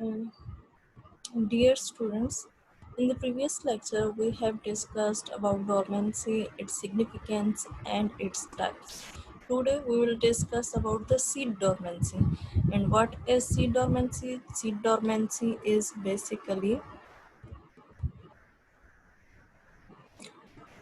Um, Dear students, in the previous lecture we have discussed about dormancy, its significance and its types. Today we will discuss about the seed dormancy. And what is seed dormancy? Seed dormancy is basically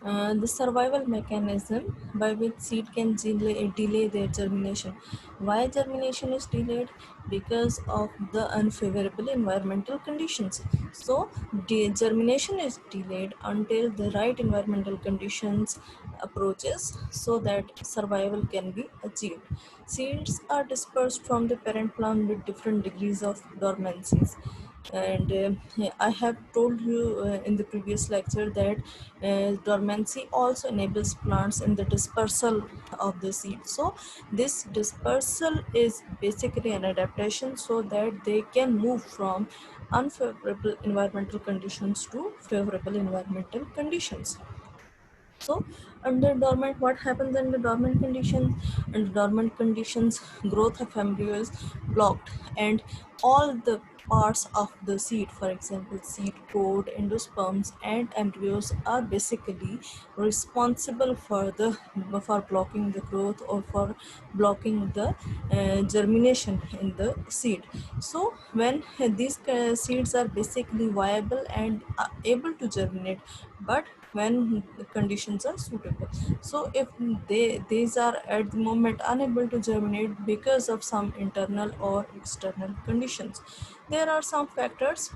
the survival mechanism by which seed can delay their germination. Why germination is delayed? Because of the unfavorable environmental conditions. So germination is delayed until the right environmental conditions approaches so that survival can be achieved. Seeds are dispersed from the parent plant with different degrees of dormancies, and I have told you in the previous lecture that dormancy also enables plants in the dispersal of the seed. So this dispersal is basically an adaptation so that they can move from unfavorable environmental conditions to favorable environmental conditions. So under dormant, what happens under dormant conditions? Under dormant conditions, growth of embryo is blocked, and all the parts of the seed, for example, seed coat, endosperms, and embryos, are basically responsible for blocking the growth or for blocking the germination in the seed. So when these seeds are basically viable and able to germinate, but when the conditions are suitable. So if these are at the moment unable to germinate because of some internal or external conditions, there are some factors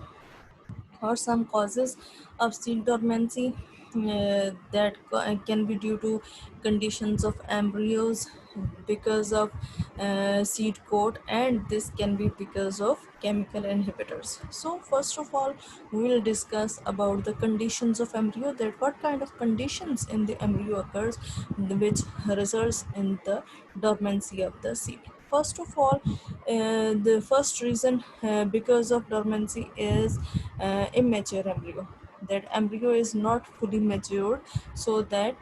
or some causes of seed dormancy that can be due to conditions of embryos, because of seed coat, and this can be because of chemical inhibitors. So first of all, we will discuss about the conditions of embryo, that what kind of conditions in the embryo occurs which results in the dormancy of the seed. First of all, the first reason because of dormancy is immature embryo. That embryo is not fully matured, so that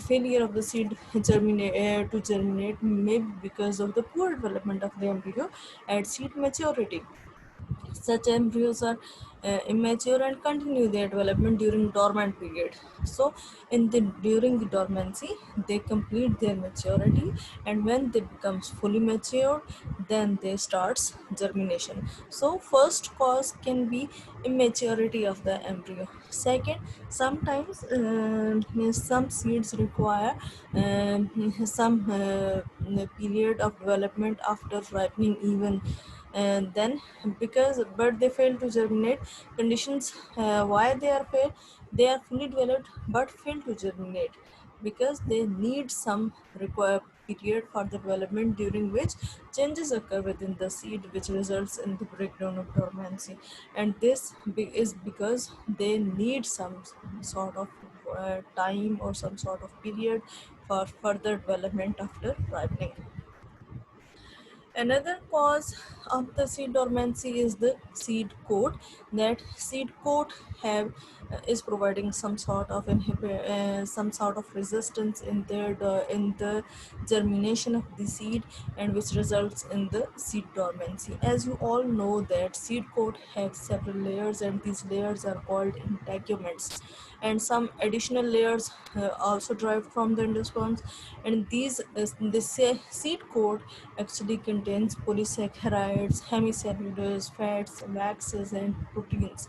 failure of the seed to germinate may be because of the poor development of the embryo at seed maturity. Such embryos are immature and continue their development during dormant period. So during the dormancy, they complete their maturity, and when they becomes fully mature, then they starts germination. So first cause can be immaturity of the embryo. Second, sometimes some seeds require some period of development after ripening, even and then because but they fail to germinate. Conditions why they are fully developed but fail to germinate because they need some required period for the development, during which changes occur within the seed which results in the breakdown of dormancy. And this is because they need some sort of time or some sort of period for further development after ripening. Another cause of the seed dormancy is the seed coat. That seed coat have is providing some sort of resistance in in the germination of the seed, and which results in the seed dormancy. As you all know that seed coat have several layers, and these layers are called integuments, and some additional layers also derived from the endosperms. And seed coat actually contains polysaccharides, hemicellulose, fats, waxes, and proteins.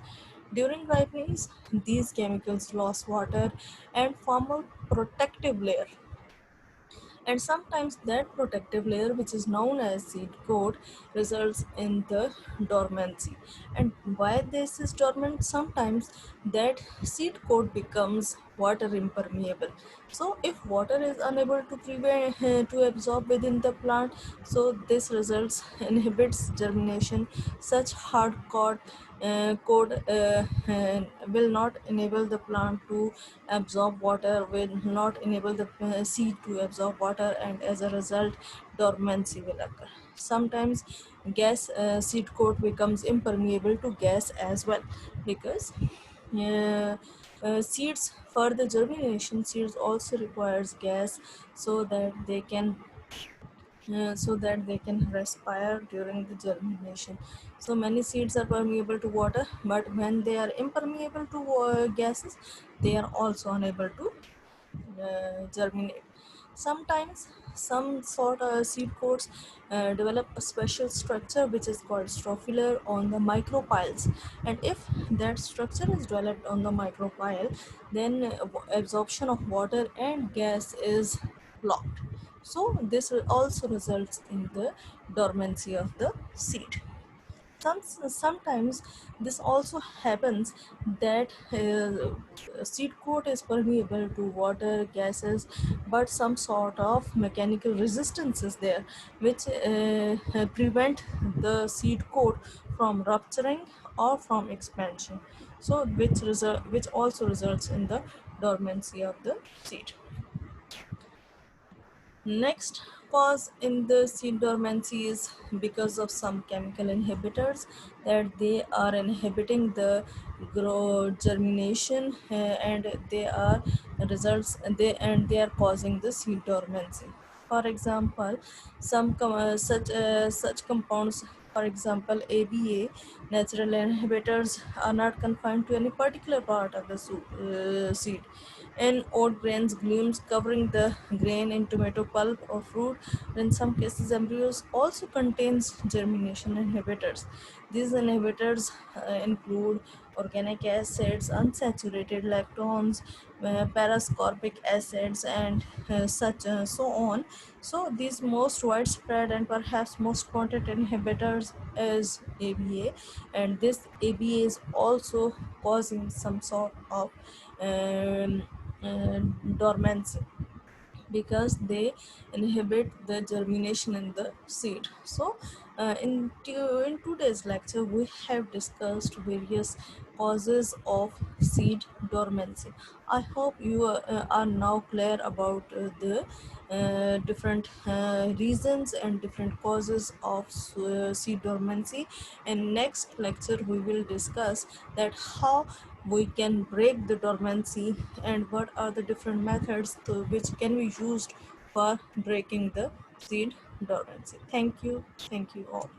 During ripening, these chemicals lose water and form a protective layer, and sometimes that protective layer, which is known as seed coat, results in the dormancy. And why this is dormant? Sometimes that seed coat becomes water impermeable. So if water is unable to prevent to absorb within the plant, so this results inhibits germination. Such hard code will not enable the plant to absorb water, will not enable the seed to absorb water, and as a result dormancy will occur. Sometimes gas seed coat becomes impermeable to gas as well, because seeds, for the germination, seeds also requires gas so that they can so that they can respire during the germination. So many seeds are permeable to water, but when they are impermeable to gases, they are also unable to germinate. Sometimes some sort of seed coats develop a special structure which is called strophilar on the micropiles, and if that structure is developed on the micropile, then absorption of water and gas is blocked. So this also results in the dormancy of the seed. Sometimes this also happens that seed coat is permeable to water, gases, but some sort of mechanical resistance is there which prevent the seed coat from rupturing or from expansion. So which also results in the dormancy of the seed. Next cause in the seed dormancy is because of some chemical inhibitors, that they are inhibiting the germination, and they are they are causing the seed dormancy. For example, such compounds, for example ABA, natural inhibitors, are not confined to any particular part of the seed. In oat grains, glumes covering the grain in tomato pulp or fruit. In some cases, embryos also contains germination inhibitors. These inhibitors include organic acids, unsaturated lactones, parascorbic acids, and so on. So these most widespread and perhaps most potent inhibitors is ABA, and this ABA is also causing some sort of um, uh, dormancy, because they inhibit the germination in the seed. So in today's lecture we have discussed various causes of seed dormancy. I hope you are now clear about the different reasons and different causes of seed dormancy. In next lecture we will discuss that how we can break the dormancy and what are the different methods which can be used for breaking the seed dormancy. Thank you all.